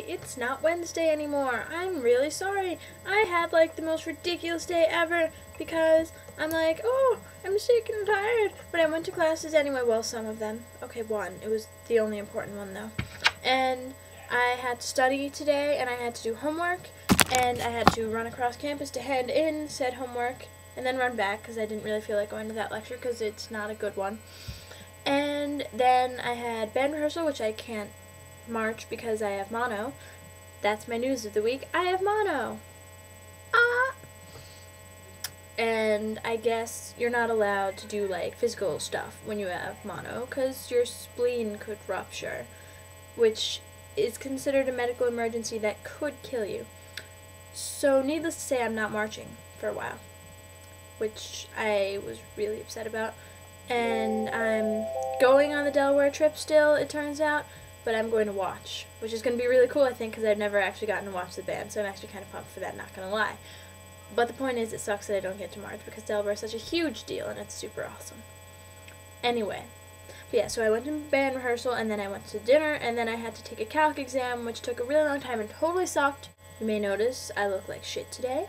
it's not Wednesday anymore. I'm really sorry. I had like the most ridiculous day ever because I'm like, oh, I'm sick and tired. But I went to classes anyway, well, some of them. Okay, one. It was the only important one though. And I had to study today and I had to do homework and I had to run across campus to hand in said homework and then run back because I didn't really feel like going to that lecture because it's not a good one. And then I had band rehearsal, which I can't march because I have mono. That's my news of the week. I have mono. Ah! And I guess you're not allowed to do like physical stuff when you have mono because your spleen could rupture, which is considered a medical emergency that could kill you. So needless to say, I'm not marching for a while, which I was really upset about. And I'm going on the Delaware trip still, it turns out, but I'm going to watch, which is going to be really cool, I think, because I've never actually gotten to watch the band, so I'm actually kind of pumped for that, not going to lie. But the point is, it sucks that I don't get to march, because Delaware is such a huge deal, and it's super awesome. Anyway, but yeah, so I went to band rehearsal, and then I went to dinner, and then I had to take a calc exam, which took a really long time and totally sucked. You may notice I look like shit today,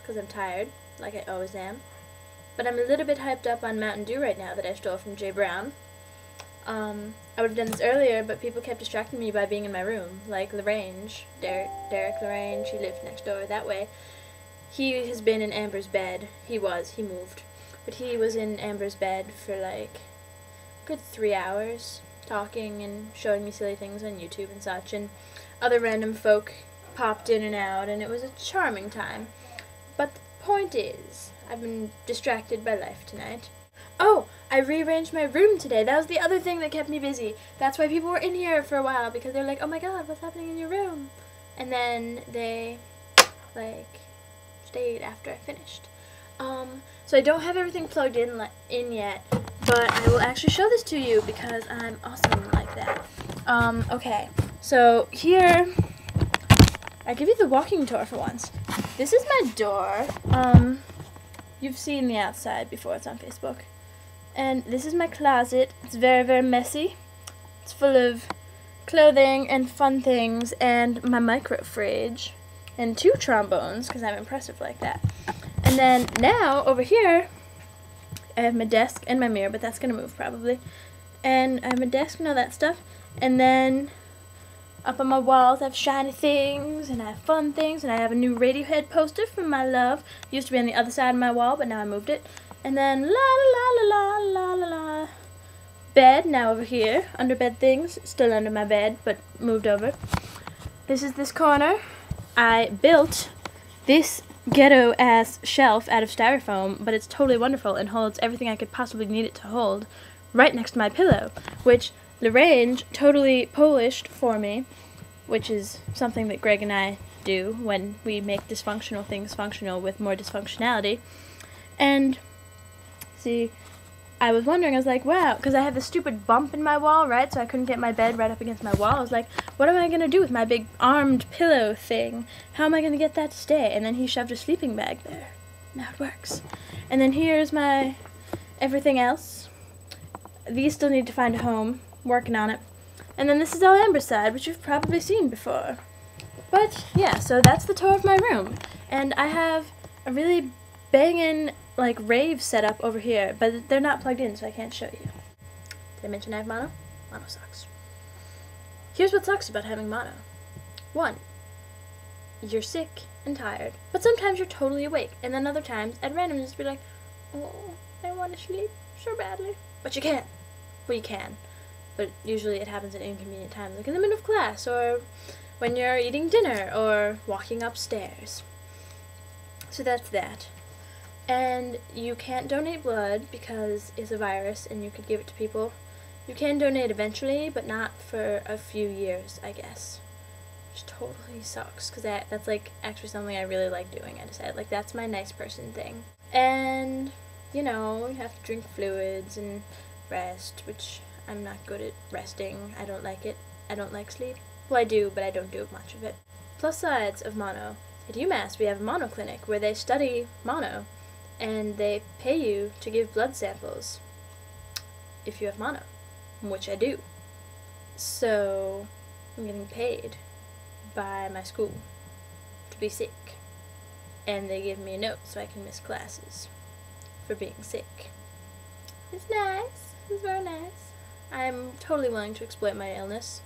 because I'm tired, like I always am. But I'm a little bit hyped up on Mountain Dew right now that I stole from Jay Brown. I would have done this earlier, but people kept distracting me by being in my room. Like Lagrange, Derek Lagrange, he lived next door that way. He has been in Amber's bed. He moved. But he was in Amber's bed for like a good 3 hours, talking and showing me silly things on YouTube and such. And other random folk popped in and out, and it was a charming time. But the point is, I've been distracted by life tonight. Oh, I rearranged my room today. That was the other thing that kept me busy. That's why people were in here for a while, because they're like, oh my god, what's happening in your room? And then they, like, stayed after I finished. So I don't have everything plugged in yet, but I will actually show this to you because I'm awesome like that. Okay, so here, I give you the walking tour for once. This is my door. You've seen the outside before, it's on Facebook. And this is my closet. It's very, very messy. It's full of clothing and fun things and my micro fridge and 2 trombones because I'm impressive like that. And then now over here I have my desk and my mirror, but that's gonna move probably. And I have my desk and all that stuff. And then up on my walls I have shiny things and I have fun things and I have a new Radiohead poster from my love. It used to be on the other side of my wall, but now I moved it. And then la la la la la la la. Bed now over here. Under bed things. Still under my bed, but moved over. This is this corner. I built this ghetto ass shelf out of styrofoam, but it's totally wonderful and holds everything I could possibly need it to hold right next to my pillow, which Lagrange totally polished for me, which is something that Greg and I do when we make dysfunctional things functional with more dysfunctionality. And see, I was wondering, I was like, wow, because I have this stupid bump in my wall, right, so I couldn't get my bed right up against my wall. I was like, what am I going to do with my big armed pillow thing? How am I going to get that to stay? And then he shoved a sleeping bag there. Now it works. And then here's my everything else. These still need to find a home. Working on it. And then this is all Amber's side, which you've probably seen before. But yeah, so that's the tour of my room. And I have a really banging like rave setup over here, but they're not plugged in, so I can't show you. Did I mention I have mono? Mono sucks. Here's what sucks about having mono. 1, you're sick and tired, but sometimes you're totally awake, and then other times, at random, just be like, oh, I want to sleep so badly. But you can't. Well, you can. But usually it happens at inconvenient times, like in the middle of class, or when you're eating dinner, or walking upstairs. So that's that. And you can't donate blood because it's a virus and you could give it to people. You can donate eventually, but not for a few years, I guess. Which totally sucks, because that's like actually something I really like doing. I decided, like, that's my nice person thing. And, you know, you have to drink fluids and rest, which I'm not good at resting. I don't like it. I don't like sleep. Well, I do, but I don't do much of it. Plus sides of mono. At UMass, we have a mono clinic where they study mono, and they pay you to give blood samples if you have mono, which I do. So I'm getting paid by my school to be sick, and they give me a note so I can miss classes for being sick. It's nice. It's very nice. I'm totally willing to exploit my illness,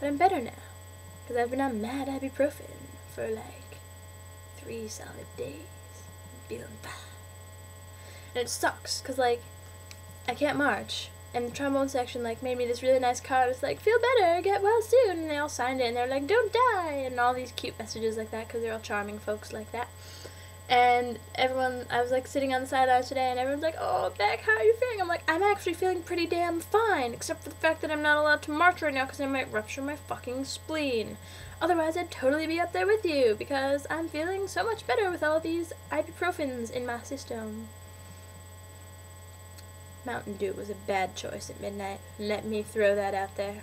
but I'm better now because I've been on mad ibuprofen for like 3 solid days. I'm feeling fine. And it sucks because like I can't march, and the trombone section like made me this really nice card. It's like, feel better, get well soon, and they all signed it, and they're like, don't die, and all these cute messages like that because they're all charming folks like that. And everyone, I was like sitting on the sidelines today, and everyone's like, oh, Beck, how are you feeling? I'm like, I'm actually feeling pretty damn fine, except for the fact that I'm not allowed to march right now because I might rupture my fucking spleen. Otherwise, I'd totally be up there with you because I'm feeling so much better with all these ibuprofens in my system. Mountain Dew was a bad choice at midnight. Let me throw that out there.